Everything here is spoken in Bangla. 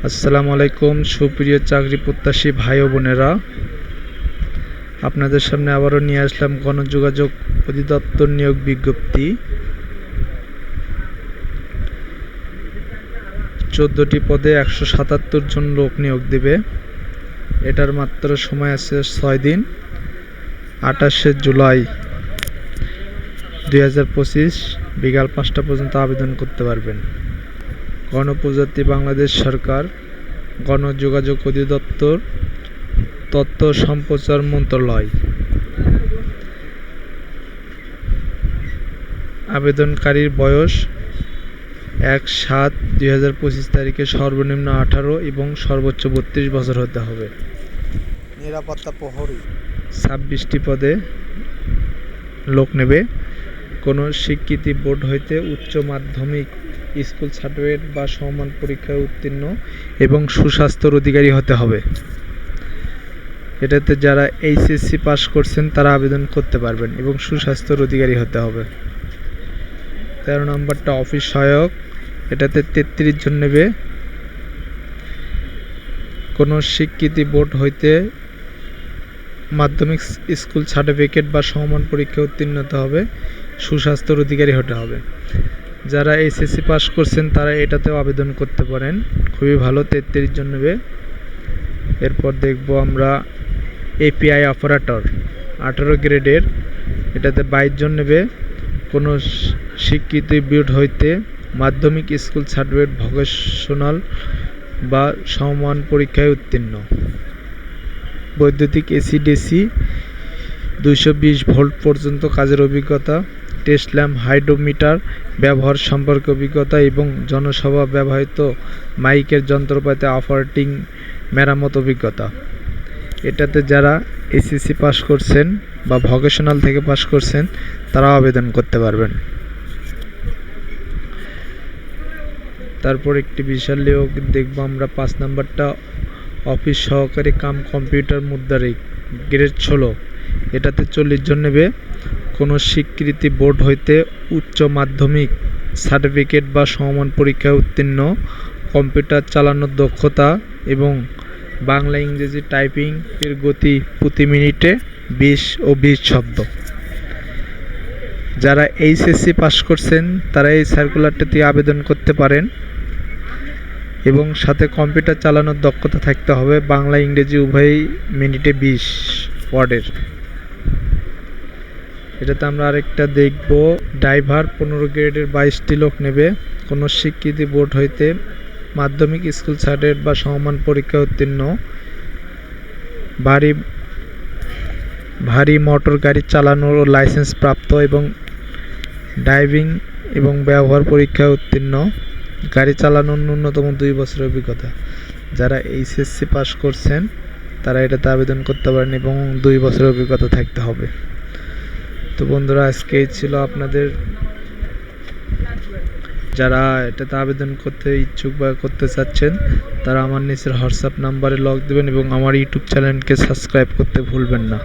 আসসালামু আলাইকুম সুপ্রিয় চাকরি প্রত্যাশী ভাই ও বোনেরা, আপনাদের সামনে আবারও নিয়ে আসলাম গণযোগাযোগ অধিদপ্তর নিয়োগ বিজ্ঞপ্তি। 14টি পদে 177 জন লোক নিয়োগ দেবে। এটার মাত্র সময় আছে 6 দিন। 28শে জুলাই 2025 বিকাল 5টা পর্যন্ত আবেদন করতে পারবেন। গণপ্রজাতন্ত্রী বাংলাদেশ সরকার, গণযোগাযোগ অধিদপ্তর, তথ্য সম্প্রচার মন্ত্রণালয়। আবেদনকারীর বয়স 1/7/2025 তারিখে সর্বনিম্ন 18 এবং সর্বোচ্চ 32 বছর হতে হবে। নিরাপত্তা প্রহরী 26টি পদে লোক নেবে। কোনো স্বীকৃতি বোর্ড হইতে উচ্চ মাধ্যমিক স্কুল সার্টিফিকেট বা সমমান পরীক্ষায় উত্তীর্ণ এবং সুস্বাস্থ্যের অধিকারী হতে হবে। এটাতে যারা এইচএসসি পাস করছেন তারা আবেদন করতে পারবেন এবং সুস্বাস্থ্যের অধিকারী হতে হবে। 13 নম্বরটা অফিস সহায়ক, এটাতে 33 জন নেবে। কোনো স্বীকৃতি বোর্ড হইতে মাধ্যমিক স্কুল সার্টিফিকেট বা সমমান পরীক্ষায় উত্তীর্ণ হতে হবে, সুস্বাস্থ্যের অধিকারী হতে হবে। যারা এইচএসসি পাস করছেন তারা এটাতেও আবেদন করতে পারেন, খুবই ভালো। 33 জন নেবে। এরপর দেখব আমরা এপিআই অপারেটর 18 গ্রেডের, এটাতে 22 জন নেবে। কোনো স্বীকৃতি বোর্ড হইতে মাধ্যমিক স্কুল সার্টিফিকেট ভোকেশনাল বা সমমান পরীক্ষায় উত্তীর্ণ। বৈদ্যুতিক এসি ডিসি 220 ভোল্ট পর্যন্ত কাজের অভিজ্ঞতা, টেস্ট ল্যাম্প হাইড্রোমিটার ব্যবহার সম্পর্কে অভিজ্ঞতা এবং জনসভা ব্যবহৃত মাইকের যন্ত্রপাতি অপারেটিং মেরামত অভিজ্ঞতা। এটাতে যারা এসএসসি পাস করছেন বা ভোকেশনাল থেকে পাস করছেন তারা আবেদন করতে পারবেন। তারপর একটি বিশাল নিয়োগ দেখব আমরা। 5 নম্বরটা অফিস সহকারী কাম কম্পিউটার মুদ্রারিক, গ্রেড 16, এটাতে 40 জন নেবে। কোনো স্বীকৃতি বোর্ড হইতে উচ্চ মাধ্যমিক সার্টিফিকেট বা সমমান পরীক্ষায় উত্তীর্ণ, কম্পিউটার চালানোর দক্ষতা এবং বাংলা ইংরেজি টাইপিং এর গতি প্রতি মিনিটে 20 ও 20 শব্দ। যারা এইচএসসি পাস করছেন তারা এই সার্কুলারটিতে আবেদন করতে পারেন এবং সাথে কম্পিউটার চালানোর দক্ষতা থাকতে হবে, বাংলা ইংরেজি উভয়ই মিনিটে 20 ওয়ার্ডের। এটাতে আমরা আরেকটা দেখব ড্রাইভার 15 গ্রেডের 22টি লোক নেবে। কোনো স্বীকৃতি বোর্ড হইতে মাধ্যমিক স্কুল সার্টিফিকেট বা সমমান পরীক্ষায় উত্তীর্ণ, ভারী মোটর গাড়ি চালানোর লাইসেন্স প্রাপ্ত এবং ড্রাইভিং এবং ব্যবহার পরীক্ষায় উত্তীর্ণ, গাড়ি চালানোর ন্যূনতম 2 বছরের অভিজ্ঞতা। যারা এইচএসসি পাস করছেন তারা এটাতে আবেদন করতে পারেন এবং 2 বছরের অভিজ্ঞতা থাকতে হবে। তো বন্ধুরা, আজকে এই ছিল আপনাদের। যারা এটাতে আবেদন করতে ইচ্ছুক বা করতে চাচ্ছেন তারা আমার নিচের হোয়াটসঅ্যাপ নাম্বারে লগ দেবেন এবং আমার ইউটিউব চ্যানেলকে সাবস্ক্রাইব করতে ভুলবেন না।